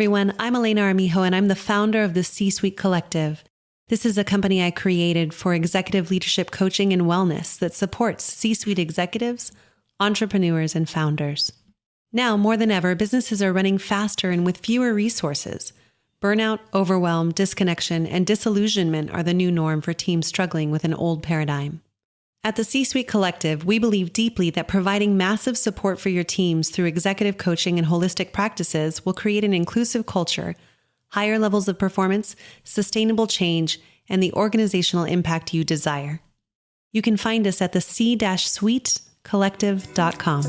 everyone. I'm Elena Armijo, and I'm the founder of the C-Suite Collective. This is a company I created for executive leadership coaching and wellness that supports C-suite executives, entrepreneurs, and founders. Now, more than ever, businesses are running faster and with fewer resources. Burnout, overwhelm, disconnection, and disillusionment are the new norm for teams struggling with an old paradigm. At the C-Suite Collective, we believe deeply that providing massive support for your teams through executive coaching and holistic practices will create an inclusive culture, higher levels of performance, sustainable change, and the organizational impact you desire. You can find us at the c-suitecollective.com.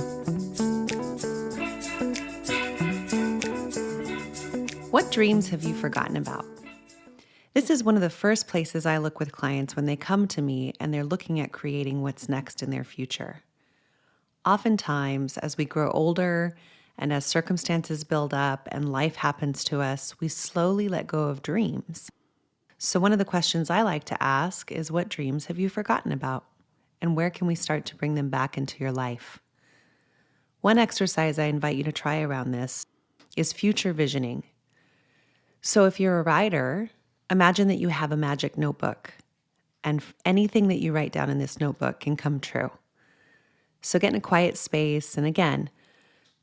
What dreams have you forgotten about? This is one of the first places I look with clients when they come to me and they're looking at creating what's next in their future. Oftentimes, as we grow older and as circumstances build up and life happens to us, we slowly let go of dreams. So one of the questions I like to ask is, what dreams have you forgotten about? And where can we start to bring them back into your life? One exercise I invite you to try around this is future visioning. So if you're a writer, imagine that you have a magic notebook and anything that you write down in this notebook can come true. So get in a quiet space and again,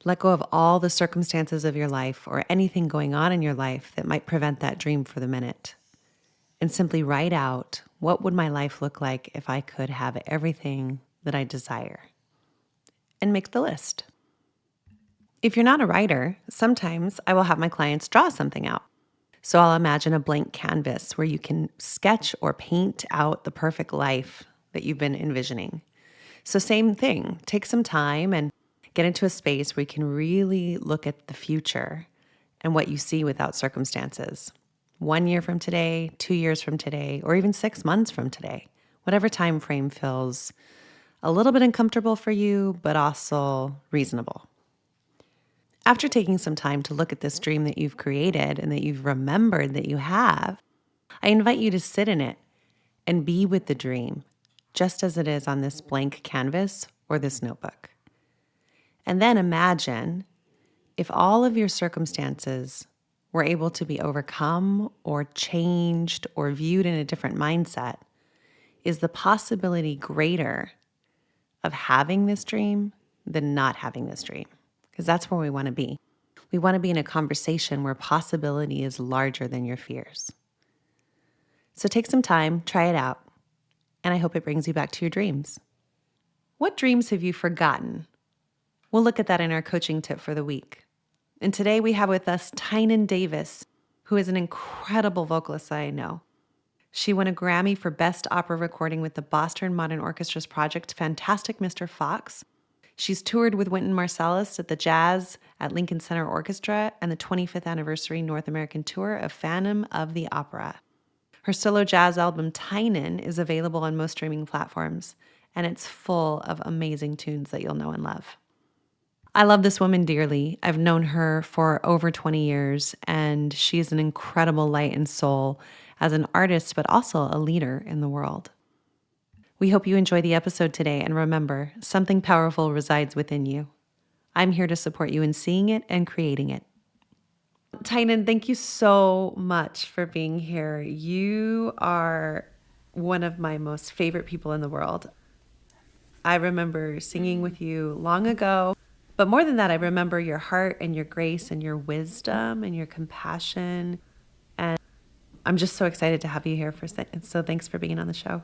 let go of all the circumstances of your life or anything going on in your life that might prevent that dream for the minute. And simply write out, what would my life look like if I could have everything that I desire? And make the list. If you're not a writer, sometimes I will have my clients draw something out. So I'll imagine a blank canvas where you can sketch or paint out the perfect life that you've been envisioning. So same thing, take some time and get into a space where you can really look at the future and what you see without circumstances. 1 year from today, 2 years from today, or even 6 months from today, whatever time frame feels a little bit uncomfortable for you, but also reasonable. After taking some time to look at this dream that you've created and that you've remembered that you have, I invite you to sit in it and be with the dream, just as it is on this blank canvas or this notebook. And then imagine if all of your circumstances were able to be overcome or changed or viewed in a different mindset, is the possibility greater of having this dream than not having this dream? Because that's where we want to be. We want to be in a conversation where possibility is larger than your fears. So take some time, try it out, and I hope it brings you back to your dreams. What dreams have you forgotten? We'll look at that in our coaching tip for the week. And today we have with us Tynan Davis, who is an incredible vocalist I know. She won a Grammy for Best Opera Recording with the Boston Modern Orchestra's project Fantastic Mr. Fox. She's toured with Wynton Marsalis at the Jazz at Lincoln Center Orchestra and the 25th anniversary North American tour of Phantom of the Opera. Her solo jazz album, Tynan, is available on most streaming platforms, and it's full of amazing tunes that you'll know and love. I love this woman dearly. I've known her for over 20 years, and she is an incredible light and soul as an artist, but also a leader in the world. We hope you enjoy the episode today, and remember, something powerful resides within you. I'm here to support you in seeing it and creating it. Tynan, thank you so much for being here. You are one of my most favorite people in the world. I remember singing with you long ago, but more than that, I remember your heart and your grace and your wisdom and your compassion. And I'm just so excited to have you here so thanks for being on the show.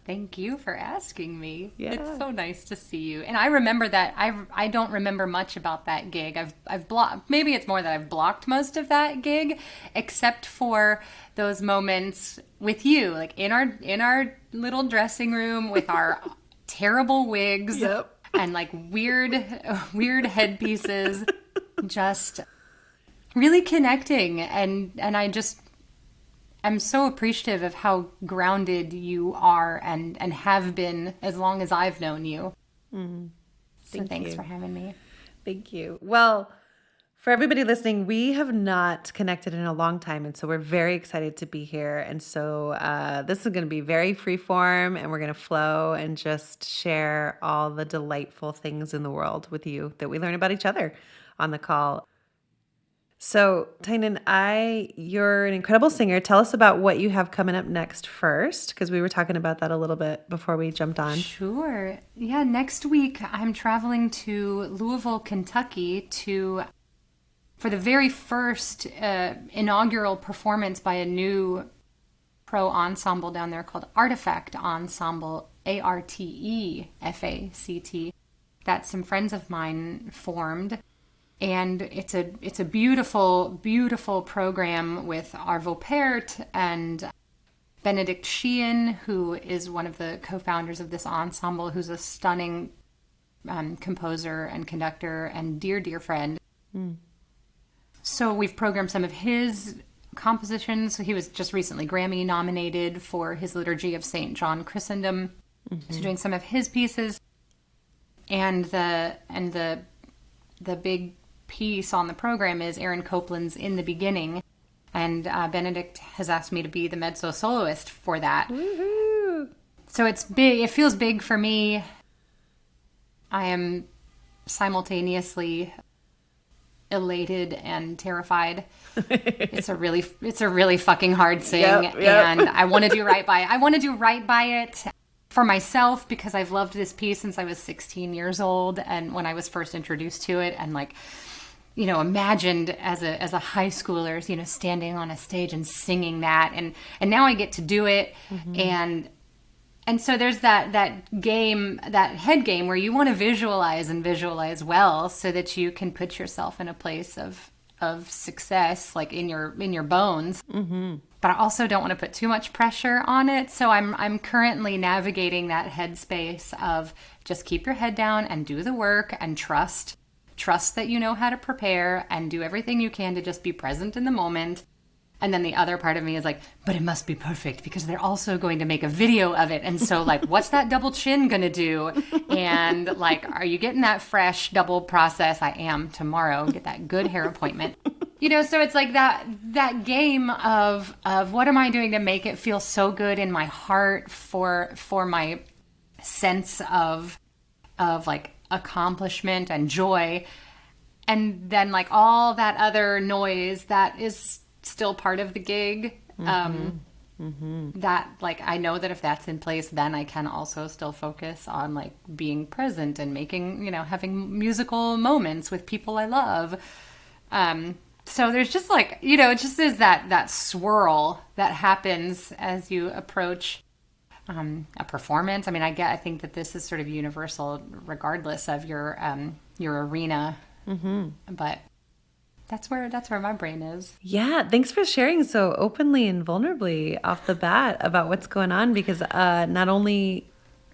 Thank you for asking me. Yeah. It's so nice to see you. And I remember that. I don't remember much about that gig. I've blocked. Maybe it's more that I've blocked most of that gig, except for those moments with you, like in our little dressing room with our terrible wigs. Yep. And like weird headpieces, just really connecting. And I'm so appreciative of how grounded you are and have been as long as I've known you. So thanks for having me. Thank you. Well, for everybody listening, we have not connected in a long time, and so we're very excited to be here. And so this is going to be very free form, and we're going to flow and just share all the delightful things in the world with you that we learn about each other on the call. So, Tynan, you're an incredible singer. Tell us about what you have coming up next first, because we were talking about that a little bit before we jumped on. Sure. Yeah, next week I'm traveling to Louisville, Kentucky for the very first inaugural performance by a new pro ensemble down there called Artifact Ensemble, Artefact, that some friends of mine formed. And it's a beautiful, beautiful program with Arvo Pärt and Benedict Sheehan, who is one of the co-founders of this ensemble, who's a stunning composer and conductor and dear, dear friend. Mm. So we've programmed some of his compositions. So he was just recently Grammy nominated for his Liturgy of St. John Chrysostom. Mm-hmm. So doing some of his pieces. And the big piece on the program is Aaron Copland's In the Beginning, and Benedict has asked me to be the mezzo soloist for that. Woo-hoo. So it's big. It feels big for me. I am simultaneously elated and terrified. It's a really fucking hard sing, yep. And I want to do right by it. I want to do right by it for myself, because I've loved this piece since I was 16 years old, and when I was first introduced to it, and imagined as a high schooler, standing on a stage and singing that, and now I get to do it. Mm-hmm. And so there's that game, that head game, where you want to visualize well, so that you can put yourself in a place of success, like in your bones. Mm-hmm. But I also don't want to put too much pressure on it. So I'm currently navigating that headspace of just keep your head down and do the work and trust that you know how to prepare, and do everything you can to just be present in the moment. And then the other part of me is like, but it must be perfect, because they're also going to make a video of it. And so what's that double chin going to do? And are you getting that fresh double process? I am tomorrow. Get that good hair appointment. So it's like that game of what am I doing to make it feel so good in my heart for my sense of accomplishment and joy, and then all that other noise that is still part of the gig. That I know that if that's in place, then I can also still focus on being present and making, having musical moments with people I love. So there's just it just is that swirl that happens as you approach a performance. I think that this is sort of universal regardless of your arena. Mm-hmm. But that's where my brain is. Yeah, thanks for sharing so openly and vulnerably off the bat about what's going on, because not only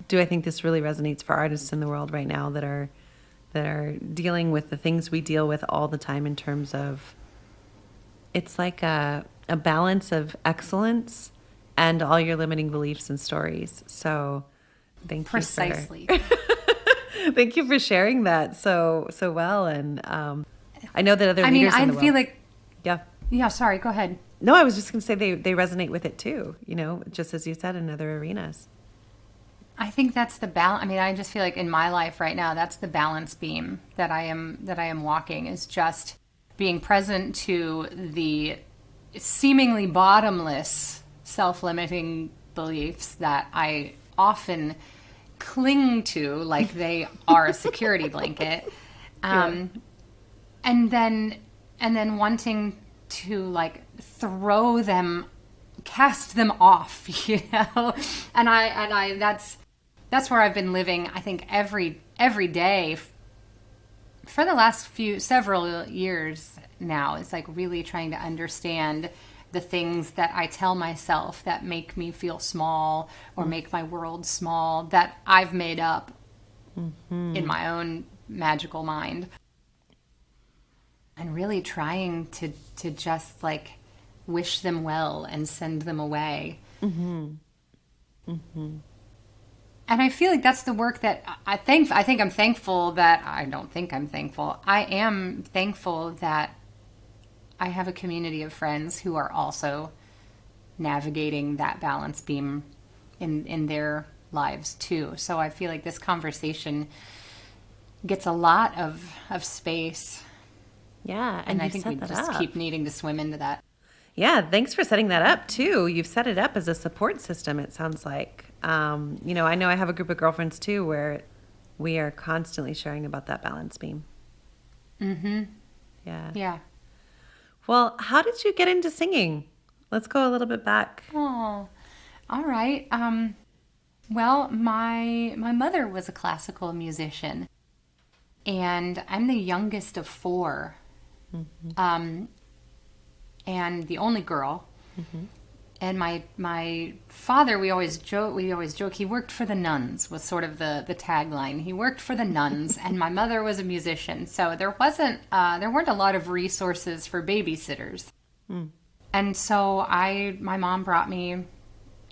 do I think this really resonates for artists in the world right now that are dealing with the things we deal with all the time, in terms of it's like a balance of excellence and all your limiting beliefs and stories. So thank you. Precisely. Thank you for sharing that so well. And I know that other leaders in the world. I feel like... Yeah, sorry, go ahead. No, I was just going to say they resonate with it too, just as you said, in other arenas. I think that's the balance. I just feel like in my life right now, that's the balance beam that I am walking, is just being present to the seemingly bottomless self-limiting beliefs that I often cling to like they are a security blanket. And then wanting to cast them off, and I that's where I've been living, I think, every day for the last several years now. It's really trying to understand the things that I tell myself that make me feel small or make my world small, that I've made up in my own magical mind. And really trying to just wish them well and send them away. And I feel like that's the work that I am thankful that I have a community of friends who are also navigating that balance beam in their lives too. So I feel like this conversation gets a lot of space Yeah, And I you've think set we that just up. keep needing to swim into that. Yeah, thanks for setting that up too. You've set it up as a support system, it sounds like. I know I have a group of girlfriends too where we are constantly sharing about that balance beam. Mm-hmm. Yeah. Yeah. Well, how did you get into singing? Let's go a little bit back. Oh, all right. Well, my mother was a classical musician, and I'm the youngest of four. Mm-hmm. And the only girl. Mm-hmm. And my father, we always joke, he worked for the nuns, was sort of the tagline. He worked for the nuns, and my mother was a musician. So there weren't a lot of resources for babysitters. Mm. And so my mom brought me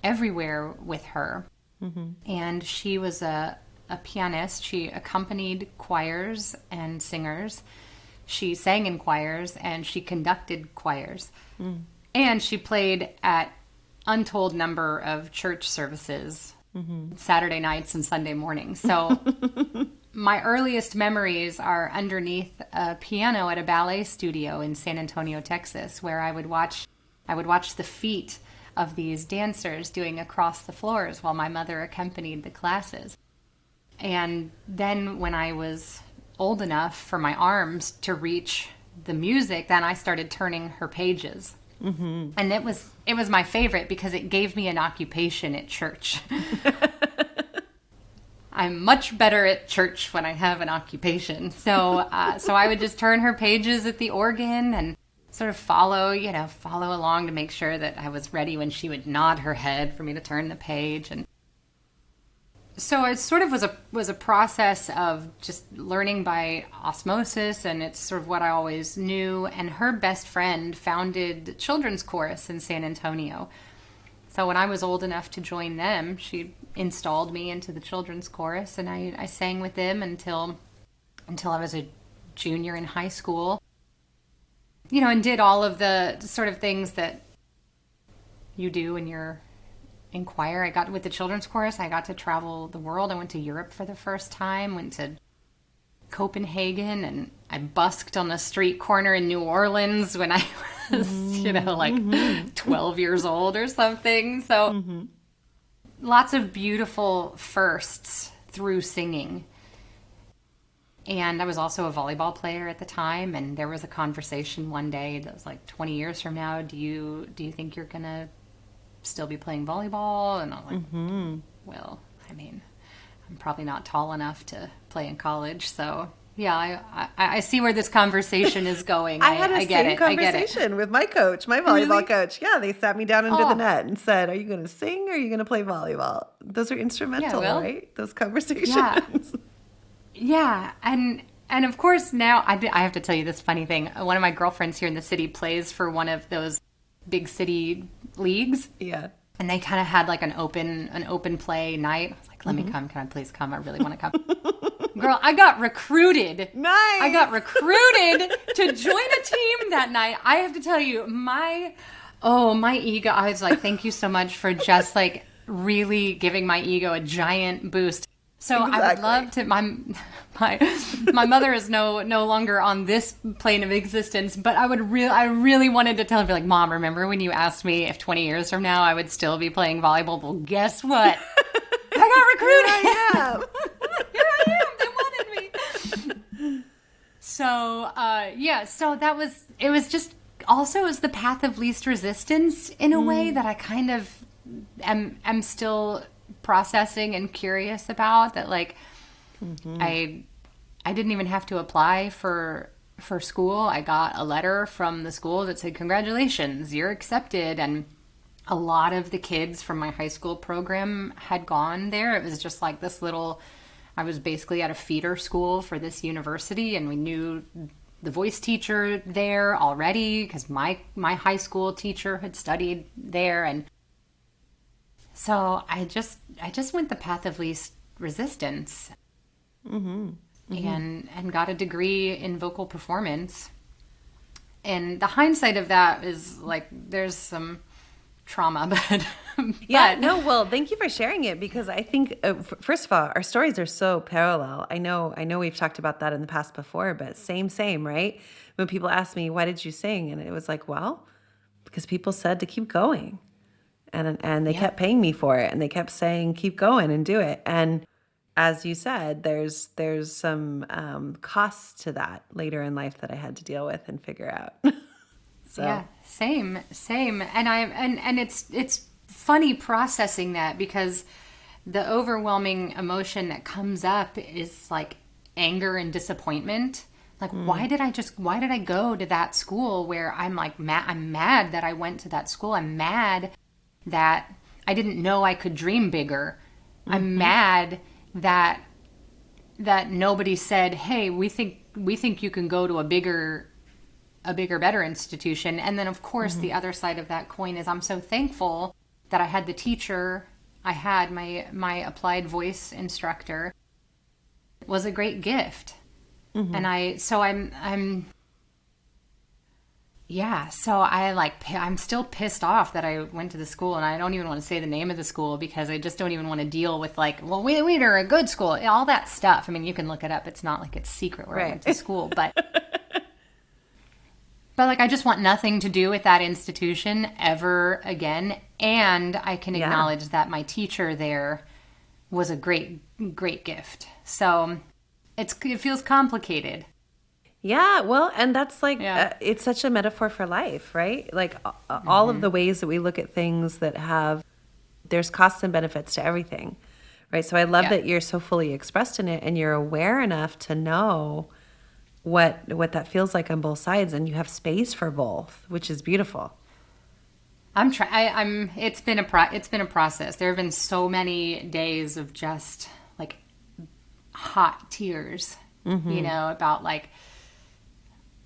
everywhere with her. Mm-hmm. And she was a pianist. She accompanied choirs and singers. She sang in choirs and she conducted choirs. Mm. And she played at untold number of church services, Saturday nights and Sunday mornings. So my earliest memories are underneath a piano at a ballet studio in San Antonio, Texas, where I would watch the feet of these dancers doing across the floors while my mother accompanied the classes. And then when I was old enough for my arms to reach the music, then I started turning her pages. Mm-hmm. And it was my favorite because it gave me an occupation at church. I'm much better at church when I have an occupation. So I would just turn her pages at the organ and sort of follow along to make sure that I was ready when she would nod her head for me to turn the page. And so it sort of was a process of just learning by osmosis, and it's sort of what I always knew. And her best friend founded the children's chorus in San Antonio. So when I was old enough to join them, she installed me into the children's chorus, and I sang with them until I was a junior in high school. And did all of the sort of things that you do when you're in choir. I got with the children's chorus. I got to travel the world. I went to Europe for the first time, went to Copenhagen, and I busked on the street corner in New Orleans when I was, 12 years old or something. So lots of beautiful firsts through singing. And I was also a volleyball player at the time, and there was a conversation one day that was like 20 years from now, do you think you're going to still be playing volleyball? And I'm like, well, I mean, I'm probably not tall enough to play in college. So yeah, I see where this conversation is going. I had a same conversation with my coach, my volleyball coach. Yeah, they sat me down under the net and said, are you going to sing or are you going to play volleyball? Those are instrumental, right? Those conversations. Yeah. And of course now I have to tell you this funny thing. One of my girlfriends here in the city plays for one of those big city leagues. Yeah. And they kind of had like an open play night. I was like, let me come. Can I please come? I really want to come. Girl, I got recruited. Nice. I got recruited to join a team that night. I have to tell you, my ego. I was like, thank you so much for just like really giving my ego a giant boost. So exactly. I would love to. My mother is no longer on this plane of existence, but I really wanted to tell her, be like, Mom, remember when you asked me if 20 years from now I would still be playing volleyball? Well, guess what? I got recruited. Here I am. They wanted me. So so it was just also was the path of least resistance in a way that I kind of am still processing and curious about, that like I didn't even have to apply for school. I got a letter from the school that said, congratulations, you're accepted. And a lot of the kids from my high school program had gone there. It was just like this little, I was basically at a feeder school for this university, and we knew the voice teacher there already because my high school teacher had studied there. And so I just went the path of least resistance and got a degree in vocal performance. And the hindsight of that is like, there's some trauma, but well, thank you for sharing it, because I think first of all, our stories are so parallel. I know we've talked about that in the past before, but same, right? when people ask me, why did you sing? And it was like, well, because people said to keep going. And they kept paying me for it. And they kept saying, keep going and do it. And as you said, there's some costs to that later in life that I had to deal with and figure out. So. Yeah, same. And it's funny processing that, because the overwhelming emotion that comes up is like anger and disappointment. Like, why did I go to that school where I'm like, I'm mad that I went to that school. I'm mad that I didn't know I could dream bigger. I'm mad that nobody said, hey, we think you can go to a bigger, better institution. And then of course the other side of that coin is I'm so thankful that I had the teacher. I had my applied voice instructor. It was a great gift. And I'm still pissed off that I went to the school, and I don't even want to say the name of the school because I just don't even want to deal with like, well, we're a good school, all that stuff. I mean, you can look it up. It's not like it's secret where I went to school, but like, I just want nothing to do with that institution ever again. And I can acknowledge that my teacher there was a great, great gift. So it feels complicated. Yeah, well, and that's like, it's such a metaphor for life, right? Like all of the ways that we look at things there's costs and benefits to everything, right? So I love that you're so fully expressed in it, and you're aware enough to know what that feels like on both sides, and you have space for both, which is beautiful. It's been a process. There have been so many days of just like hot tears, about like,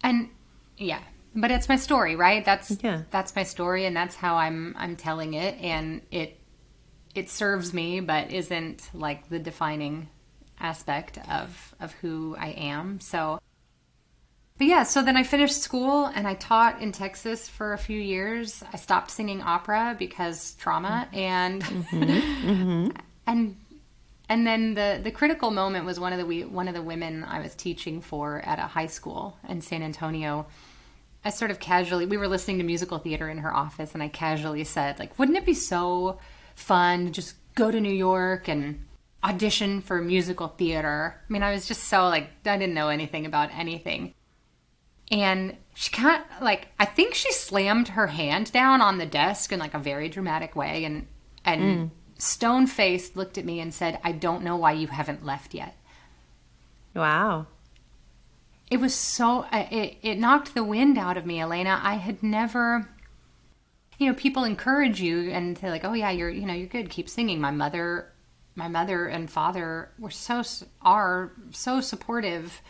and but it's my story, right? That's my story, and that's how I'm telling it, and it serves me, but isn't like the defining aspect of who I am. So, but so then I finished school and I taught in Texas for a few years. I stopped singing opera because trauma, and and then the critical moment was one of the women I was teaching for at a high school in San Antonio. I sort of casually, we were listening to musical theater in her office, and I casually said, like, wouldn't it be so fun to just go to New York and audition for musical theater? I mean, I was just so like, I didn't know anything about anything. And she kind of like, I think she slammed her hand down on the desk in like a very dramatic way, and stone-faced looked at me and said, I don't know why you haven't left yet. Wow. It was so, it knocked the wind out of me, Elena. I had never, people encourage you and they're like, oh yeah, you're good. Keep singing. My mother and father are so supportive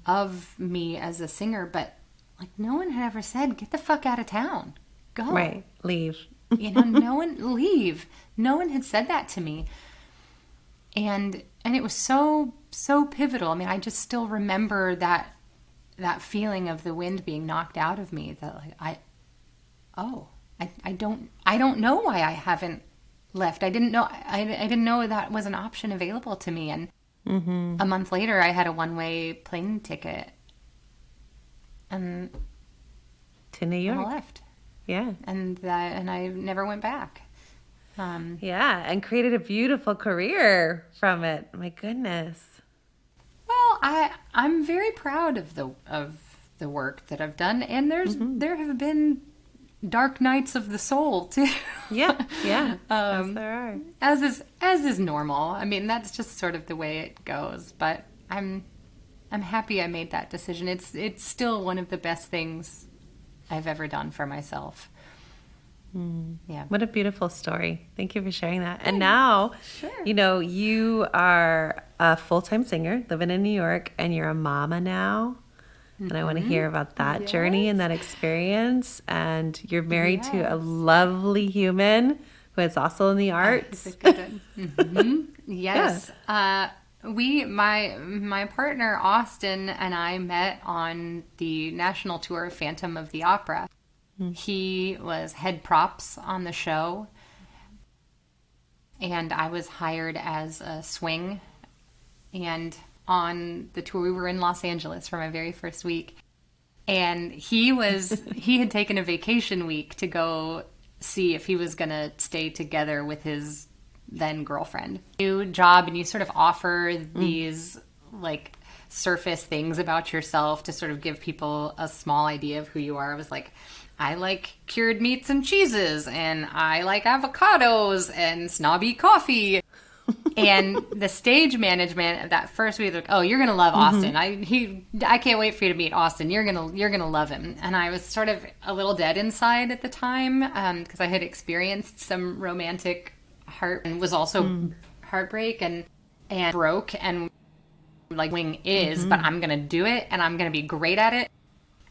of me as a singer, but like no one had ever said, get the fuck out of town. Go. Right. Leave. No one leave. No one had said that to me. And it was so pivotal. I mean, I just still remember that feeling of the wind being knocked out of me, that like I don't know why I haven't left. I didn't know that was an option available to me. And a month later I had a one-way plane ticket and to New York. I left. Yeah. And I never went back. And created a beautiful career from it. My goodness. Well, I'm very proud of the work that I've done, and there have been dark nights of the soul too. Yeah. Yes, there are. As is normal. I mean, that's just sort of the way it goes. But I'm happy I made that decision. It's still one of the best things I've ever done for myself. Yeah. What a beautiful story. Thank you for sharing that. And now, you are a full-time singer living in New York, and you're a mama now. And I want to hear about that journey and that experience. And you're married to a lovely human who is also in the arts. Yes. Yeah. My partner Austin and I met on the national tour of Phantom of the Opera. He was head props on the show, and I was hired as a swing. And on the tour, we were in Los Angeles for my very first week. And he had taken a vacation week to go see if he was going to stay together with his then girlfriend. New job, and you sort of offer these like surface things about yourself to sort of give people a small idea of who you are. I was like, I like cured meats and cheeses, and I like avocados and snobby coffee. And the stage management of that first week was like, oh, you're gonna love Austin. I can't wait for you to meet Austin. You're gonna love him. And I was sort of a little dead inside at the time because I had experienced some romantic heart and was also heartbreak and broke and like wing is, but I'm gonna do it and I'm gonna be great at it.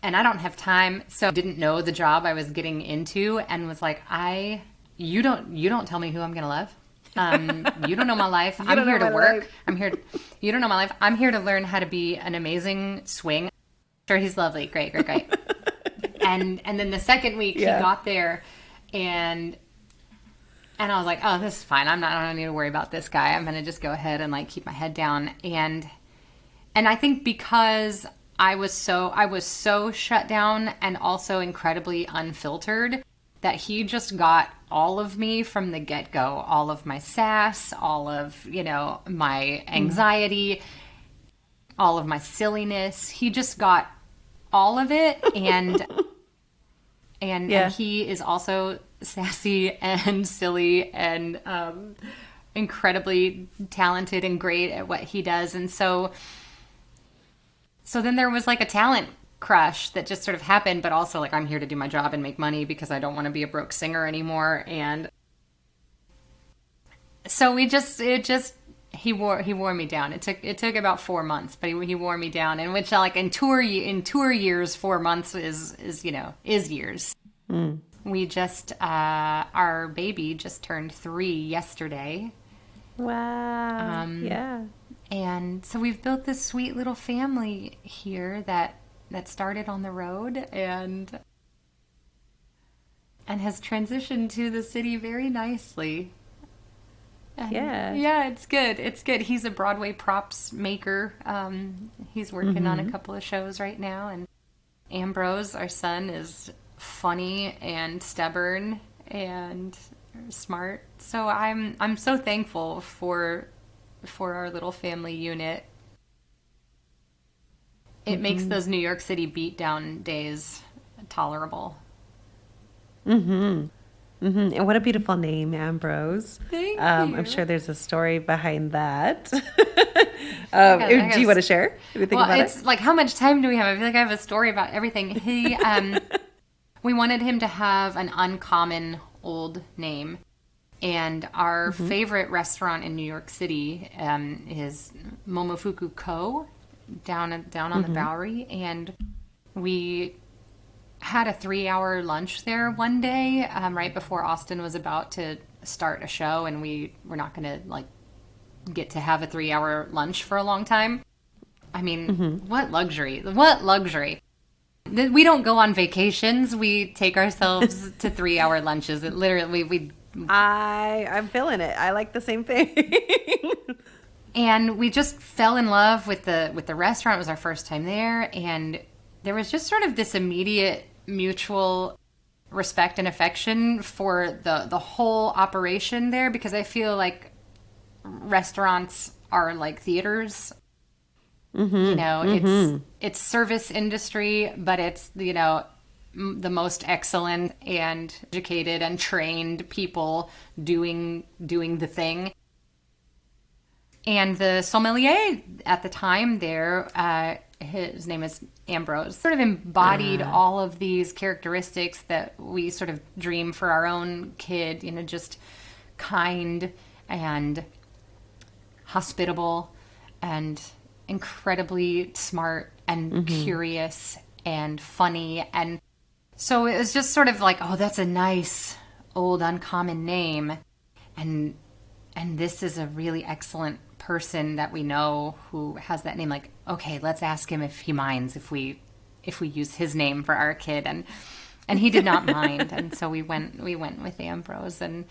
And I don't have time, so I didn't know the job I was getting into and was like, you don't tell me who I'm gonna love. You don't know my life. I'm here to work. You don't know my life. I'm here to learn how to be an amazing swing. Sure, he's lovely. Great. and then the second week he got there and I was like, oh, this is fine. I don't need to worry about this guy. I'm going to just go ahead and like keep my head down. And I think because I was so shut down and also incredibly unfiltered that he just got all of me from the get-go, all of my sass, all of, my anxiety, all of my silliness. He just got all of it. And he is also sassy and silly and incredibly talented and great at what he does. And so then there was like a talent crush that just sort of happened, but also like I'm here to do my job and make money because I don't want to be a broke singer anymore. And so he wore me down. It took about 4 months, but he wore me down. And which like in tour years, 4 months is years. We just our baby just turned 3 yesterday. Wow. And so we've built this sweet little family here that started on the road and has transitioned to the city very nicely. And yeah, it's good. It's good. He's a Broadway props maker. He's working on a couple of shows right now. And Ambrose, our son, is funny and stubborn and smart. So I'm so thankful for our little family unit. It makes those New York City beatdown days tolerable. And what a beautiful name, Ambrose. Thank you. I'm sure there's a story behind that. Do you want to share anything about it's like, how much time do we have? I feel like I have a story about everything. He, we wanted him to have an uncommon old name. And our favorite restaurant in New York City is Momofuku Ko down on the Bowery. And we had a 3-hour lunch there one day right before Austin was about to start a show. And we were not going to like get to have a 3-hour lunch for a long time. I mean, what luxury. We don't go on vacations. We take ourselves to 3-hour lunches. It literally, I'm feeling it. I like the same thing. And we just fell in love with the restaurant. It was our first time there. And there was just sort of this immediate mutual respect and affection for the whole operation there, because I feel like restaurants are like theaters. It's service industry, but it's, the most excellent and educated and trained people doing the thing. And the sommelier at the time there, his name is Ambrose, sort of embodied all of these characteristics that we sort of dream for our own kid, just kind and hospitable and incredibly smart and curious and funny. And so it was just sort of like, oh, that's a nice old uncommon name. And this is a really excellent person that we know who has that name. Like, okay, let's ask him if he minds if we use his name for our kid. And he did not mind. And so we went with Ambrose. And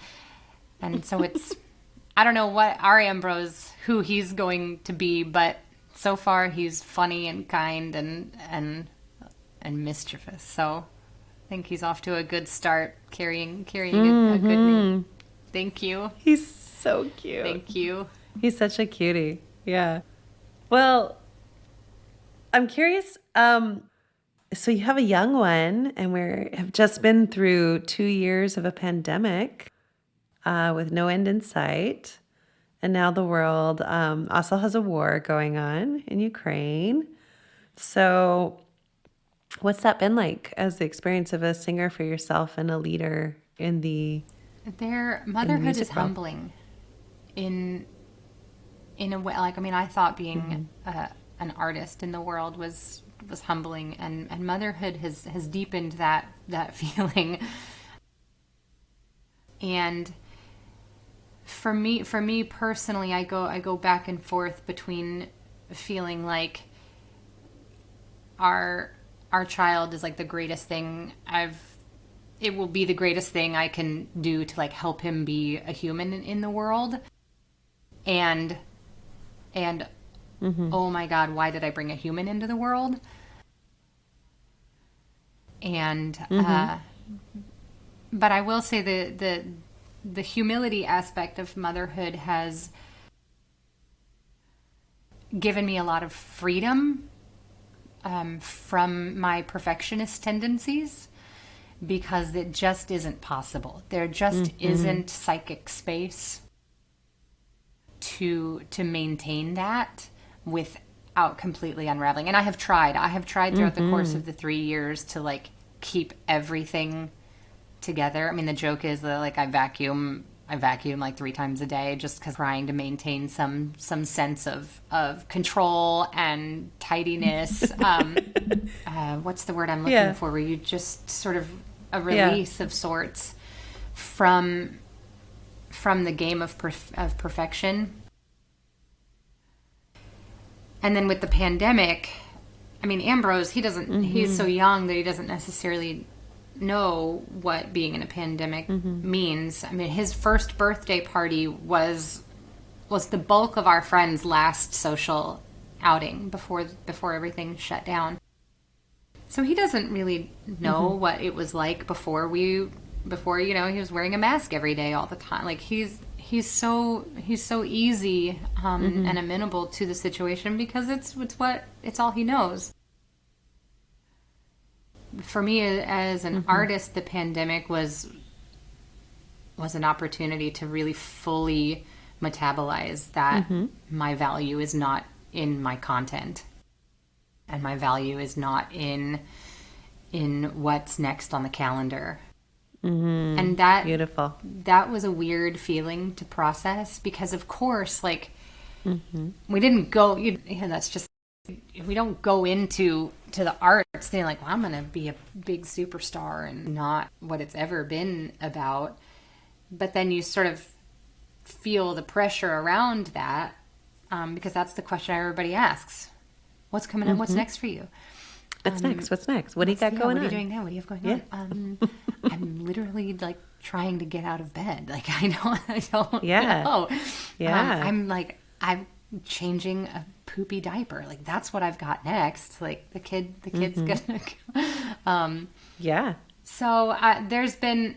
so it's, I don't know what our Ambrose, who he's going to be, but so far he's funny and kind and and mischievous. So I think he's off to a good start, carrying a good name. Thank you. He's so cute. Thank you. He's such a cutie. Yeah. Well, I'm curious. So you have a young one, and have just been through 2 years of a pandemic with no end in sight. And now the world also has a war going on in Ukraine. So what's that been like as the experience of a singer for yourself and a leader in the motherhood is humbling in a way. Like, I mean, I thought being an artist in the world was humbling, and motherhood has deepened that feeling. And for me personally, I go back and forth between feeling like our child is like the greatest thing it will be the greatest thing I can do to like help him be a human in the world. And oh my God, why did I bring a human into the world? And but I will say the humility aspect of motherhood has given me a lot of freedom from my perfectionist tendencies, because it just isn't possible. There just isn't psychic space to maintain that without completely unraveling. And I have tried throughout the course of the 3 years to like keep everything together. I mean, the joke is that like I vacuum like 3 times a day, just because trying to maintain some sense of control and tidiness. What's the word I'm looking for? Where you just sort of a release of sorts from the game of perfection. And then with the pandemic, I mean, Ambrose, he's so young that he doesn't necessarily know what being in a pandemic means. I mean, his first birthday party was the bulk of our friends' last social outing before everything shut down. So he doesn't really know what it was like before he was wearing a mask every day all the time. Like he's so easy and amenable to the situation because it's all he knows. For me as an artist, the pandemic was an opportunity to really fully metabolize that my value is not in my content, and my value is not in what's next on the calendar. And that beautiful. That was a weird feeling to process, because of course, like we didn't go. That's just, we don't go into the arts thing like, well, I'm going to be a big superstar, and not what it's ever been about. But then you sort of feel the pressure around that, because that's the question everybody asks. What's coming up? What's next for you? What's next? What's next? What do you got going on? What are you doing now? What do you have going on? I'm literally like trying to get out of bed. Like I don't know. Yeah. I'm changing a poopy diaper. Like that's what I've got next. Like the kid's gonna go. So there's been,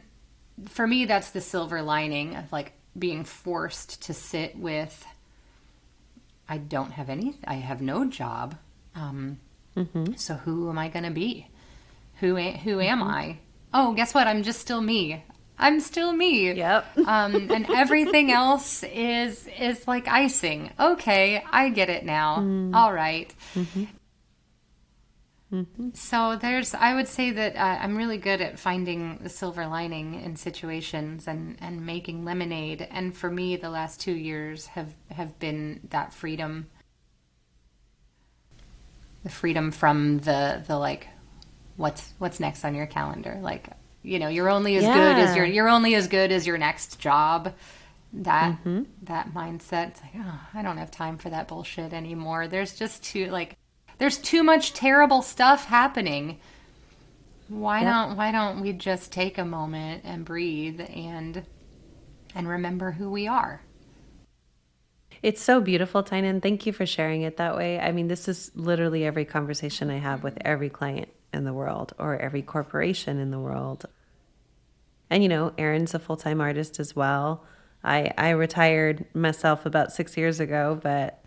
for me, that's the silver lining of like being forced to sit with, I have no job. So who am I going to be? Who am I? Oh, guess what? I'm just still me. I'm still me. Yep. And everything else is like icing. Okay, I get it now. All right. So I would say that I'm really good at finding the silver lining in situations and making lemonade. And for me, the last 2 years have been that freedom. The freedom from the like, what's next on your calendar? Like, you're only as good as your next job. That mindset. It's like, oh, I don't have time for that bullshit anymore. There's too much terrible stuff happening. Why don't we just take a moment and breathe and remember who we are? It's so beautiful, Tynan. Thank you for sharing it that way. I mean, this is literally every conversation I have with every client in the world or every corporation in the world. And, you know, Erin's a full-time artist as well. I retired myself about 6 years ago, but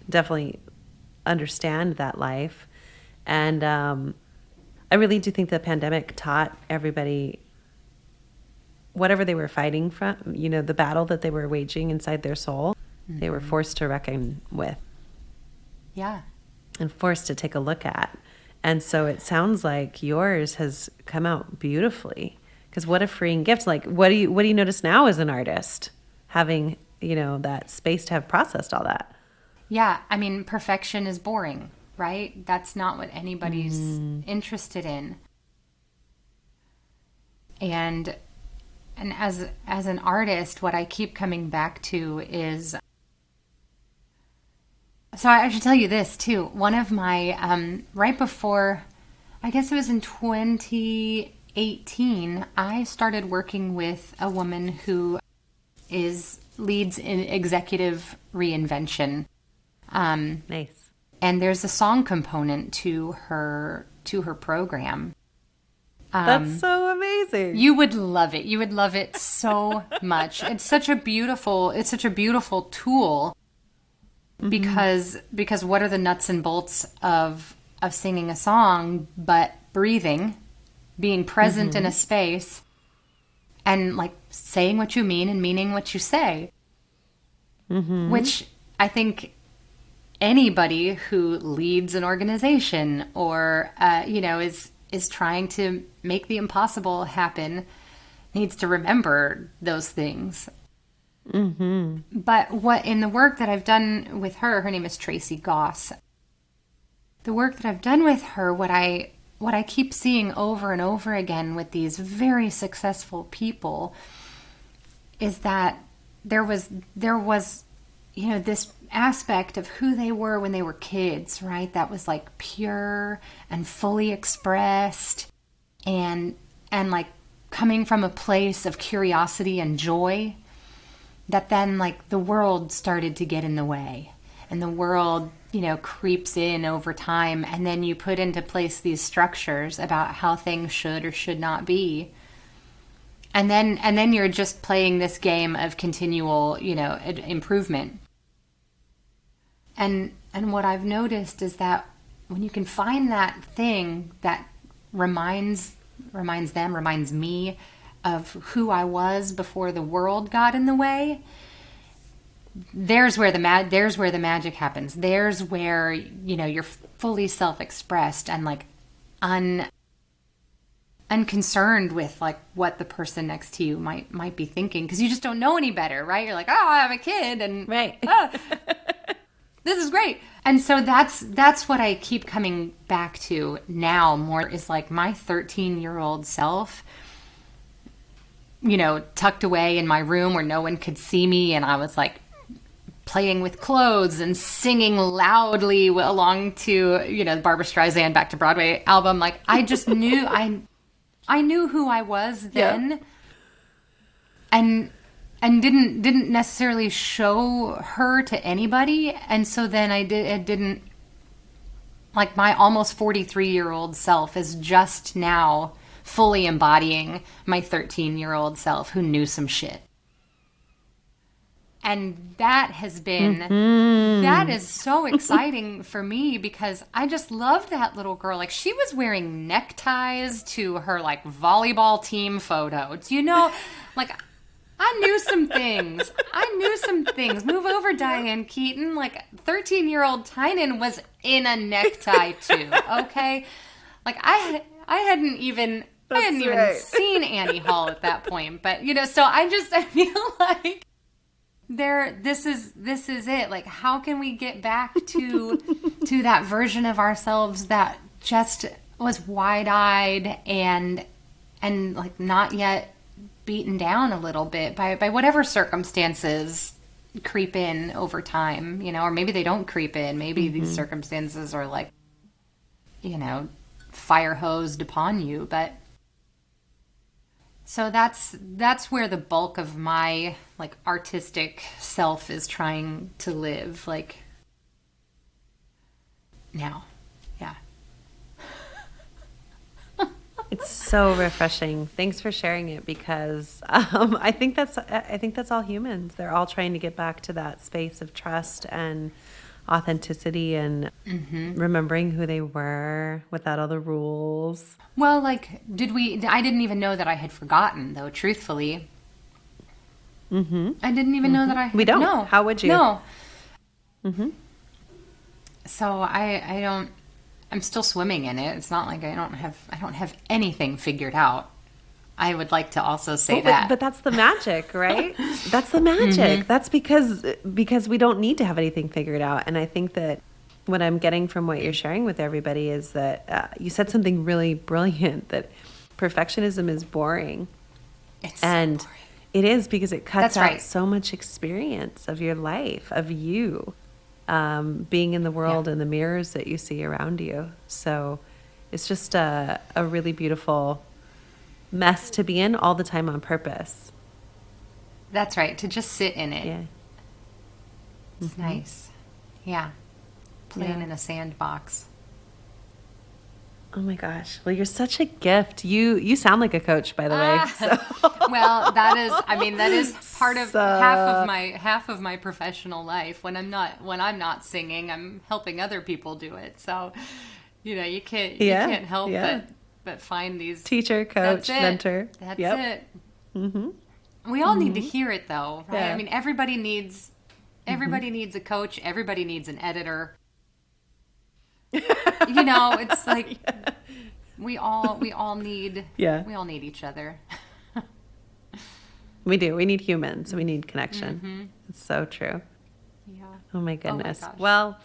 definitely understand that life. And I really do think the pandemic taught everybody whatever they were fighting from, you know, the battle that they were waging inside their soul, they were forced to reckon with. Yeah. And forced to take a look at. And so it sounds like yours has come out beautifully. Because what a freeing gift. Like, what do you notice now as an artist, having, you know, that space to have processed all that? Yeah, I mean, perfection is boring, right? That's not what anybody's interested in. And as an artist, what I keep coming back to is, so I should tell you this too. One of my, right before, I guess it was in 2018, I started working with a woman who leads in executive reinvention. Nice. And there's a song component to her program. That's so amazing. You would love it. You would love it so much. It's such a beautiful tool because what are the nuts and bolts of singing a song but breathing, being present in a space, and like saying what you mean and meaning what you say. Which I think anybody who leads an organization or is trying to make the impossible happen needs to remember those things. But what in the work that I've done with her name is Tracy Goss. The work that I've done with her, what I keep seeing over and over again with these very successful people is that there was you know, this aspect of who they were when they were kids, right? That was like pure and fully expressed and like coming from a place of curiosity and joy, that then like the world started to get in the way, and the world, you know, creeps in over time, and then you put into place these structures about how things should or should not be. And then you're just playing this game of continual, you know, improvement. And what I've noticed is that when you can find that thing that reminds me of who I was before the world got in the way, there's where the magic happens. There's where, you know, you're fully self-expressed and like unconcerned with like what the person next to you might be thinking, because you just don't know any better, right? You're like, oh, I have a kid, and right. This is great. And so that's what I keep coming back to now more, is like my 13-year-old self, you know, tucked away in my room where no one could see me, and I was like playing with clothes and singing loudly along to, you know, the Barbra Streisand Back to Broadway album. Like I just knew I knew who I was then, and didn't necessarily show her to anybody. And so then I didn't, like my almost 43-year-old self is just now fully embodying my 13-year-old self who knew some shit. And that has been, that is so exciting for me, because I just loved that little girl. Like she was wearing neckties to her like volleyball team photo. Do you know, like I knew some things. Move over, Diane Keaton. Like 13-year-old Tynan was in a necktie too. Okay. Like I hadn't even seen Annie Hall at that point. But you know, so I feel like this is it. Like how can we get back to that version of ourselves that just was wide-eyed and like not yet beaten down a little bit by whatever circumstances creep in over time, you know, or maybe they don't creep in. Maybe these circumstances are like, you know, fire hosed upon you. But so that's where the bulk of my like artistic self is trying to live, like now. Yeah. It's so refreshing. Thanks for sharing it because I think that's all humans. They're all trying to get back to that space of trust and authenticity and remembering who they were without all the rules. Well, like, I didn't even know that I had forgotten, though, truthfully. I didn't even know that I had. We don't. No. How would you? No. So I don't, I'm still swimming in it. It's not like I don't have anything figured out. I would like to also say that. But that's the magic, right? That's the magic. That's because we don't need to have anything figured out. And I think that what I'm getting from what you're sharing with everybody is that you said something really brilliant, that perfectionism is boring. It's and so boring. It is, because it cuts That's out right. so much experience of your life, of you being in the world and the mirrors that you see around you. So it's just a really beautiful mess to be in all the time on purpose. That's right. To just sit in it. Yeah. It's nice. Yeah. Playing in a sandbox. Oh my gosh. Well, you're such a gift. You sound like a coach, by the way. So. Well, that is part of half of my professional life. When I'm not singing, I'm helping other people do it. So, you can't help but find these teacher, coach, mentor. That's it. We all need to hear it, though, right? Yeah. I mean, everybody needs a coach. Everybody needs an editor. It's like we all need each other. We do. We need humans. We need connection. It's so true. Yeah. Oh my goodness. gosh. Well,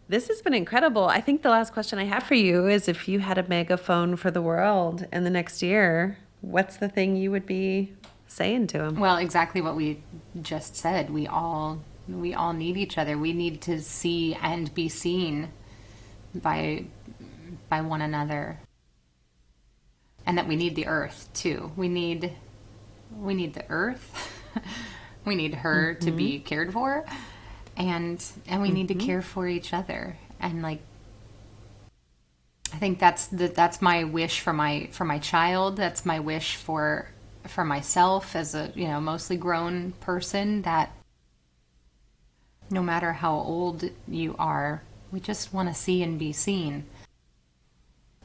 this has been incredible. I think the last question I have for you is, if you had a megaphone for the world in the next year, what's the thing you would be saying to them? Well, exactly what we just said. We all need each other. We need to see and be seen by one another, and that we need the earth too. We need the earth. We need her to be cared for, and we need to care for each other. And like, I think that's my wish for my child. That's my wish for myself as a mostly grown person, that no matter how old you are, we just want to see and be seen.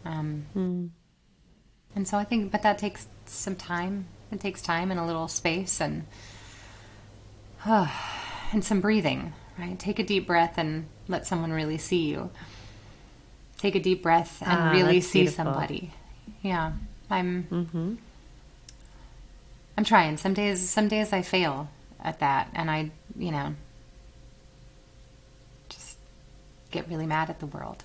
And so I think, but that takes some time. It takes time and a little space and some breathing, right? Take a deep breath and let someone really see you. Take a deep breath and really see somebody. Yeah, I'm trying. Some days I fail at that, and I, just get really mad at the world.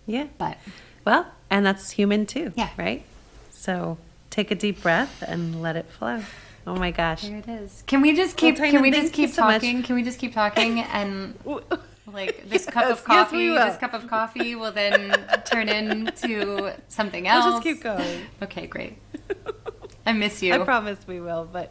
Yeah. But well, and that's human too. Yeah. Right? So take a deep breath and let it flow. Oh my gosh. there it is. Can we just keep Tynan, can we thank just you keep so much. talking? Can we just keep talking and like this cup Yes, of yes, coffee, we will. this cup of coffee will then turn into something else. We'll just keep going. Okay, great. I miss you. I promise we will, but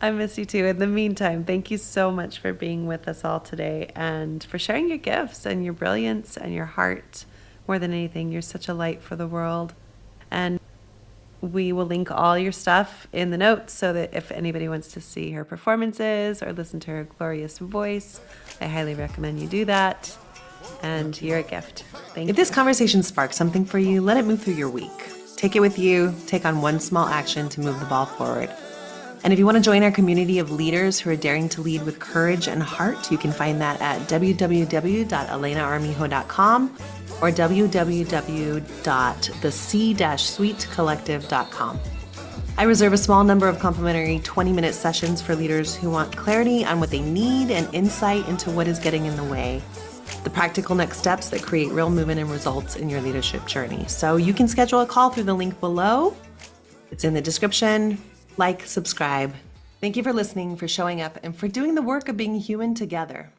I miss you too. In the meantime, thank you so much for being with us all today and for sharing your gifts and your brilliance and your heart. More than anything, you're such a light for the world. And we will link all your stuff in the notes so that if anybody wants to see her performances or listen to her glorious voice, I highly recommend you do that. And you're a gift. Thank you. If this conversation sparked something for you, let it move through your week. Take it with you. Take on one small action to move the ball forward. And if you want to join our community of leaders who are daring to lead with courage and heart, you can find that at www.elenaarmijo.com or www.thec-suitecollective.com. I reserve a small number of complimentary 20-minute sessions for leaders who want clarity on what they need and insight into what is getting in the way. The practical next steps that create real movement and results in your leadership journey. So you can schedule a call through the link below. It's in the description. Like, subscribe. Thank you for listening, for showing up, and for doing the work of being human together.